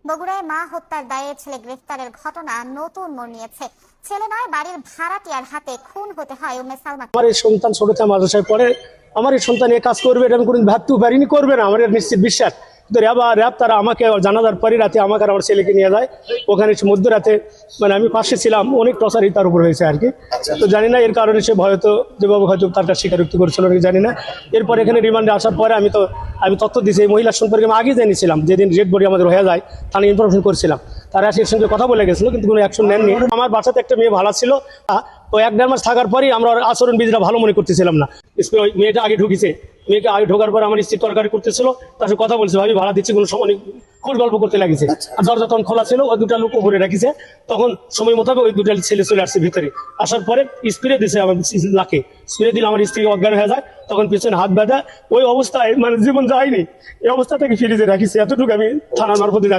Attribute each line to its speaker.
Speaker 1: বগুড়ায় মা হত্যার দায়ে ছেলে গ্রেফতারের ঘটনা নতুন মোড় নিয়েছে। ছেলে নয়, বাড়ির ভাড়াটিয়ার হাতে খুন হতে হয় উম্মে সালমা।
Speaker 2: আমার এই সন্তান ছোট থেকে মাদ্রাসায় পড়ে, আমার এই সন্তান এ কাজ করবে এটা আমি কোনদিন ভাবতেও পারিনি, করবে না, আমার এর নিশ্চিত বিশ্বাস। কিন্তু র্যাব তারা আমাকে জানাজার পরে রাতে আমাকে আর আমার ছেলেকে নিয়ে যায় ওখানে মধ্যরাতে, মানে আমি পাশে ছিলাম, অনেক টর্চারই তার উপর হয়েছে আর কি। তো জানি না এর কারণে সে হয়তো যেভাবে হয়তো তারটা স্বীকারোক্তি করেছিল নাকি জানি না। এরপর এখানে রিমান্ডে আসার পরে আমি তথ্য দিয়েছি এই মহিলার সম্পর্কে আমি আগে জেনেছিলাম, যেদিন রেড বডি আমাদের হয়ে যায় থানায় ইনফরমেশন করেছিলাম, তারা এর সঙ্গে কথা বলে গেছিল কিন্তু কোনো অ্যাকশন নেননি। আমার বাসাতে একটা মেয়ে ভালো ছিল, তো 1-1.5 মাস থাকার পরেই আমরা আচরণ বিধিটা ভালো মনে করতেছিলাম না। ওই মেয়েটা আগে ঢুকেছে, মেয়েকে আগে ঢোকার পর আমার স্ত্রী তরকারি করতেছিল, তার সাথে কথা বলছে, ভাবি ভাড়া দিচ্ছি, কোনো সময় খোঁজ গল্প করতে লাগিছে। আর দরজা তখন খোলা ছিল, ওই দুটা লোক উপরে রাখিছে, তখন সময় মোতাবেক ওই দুটা ছেলে চলে আসছে ভিতরে। আসার পরে স্প্রে দিছে আমার লাকে, স্প্রে দিলে আমার স্ত্রী অজ্ঞান হয়ে যায়, তখন পিছনে হাত বাঁধা, ওই অবস্থায় মানে জীবন যায়নি, এই অবস্থা থেকে ফ্রিজে রাখিছে, এতটুকু আমি থানার মারফতে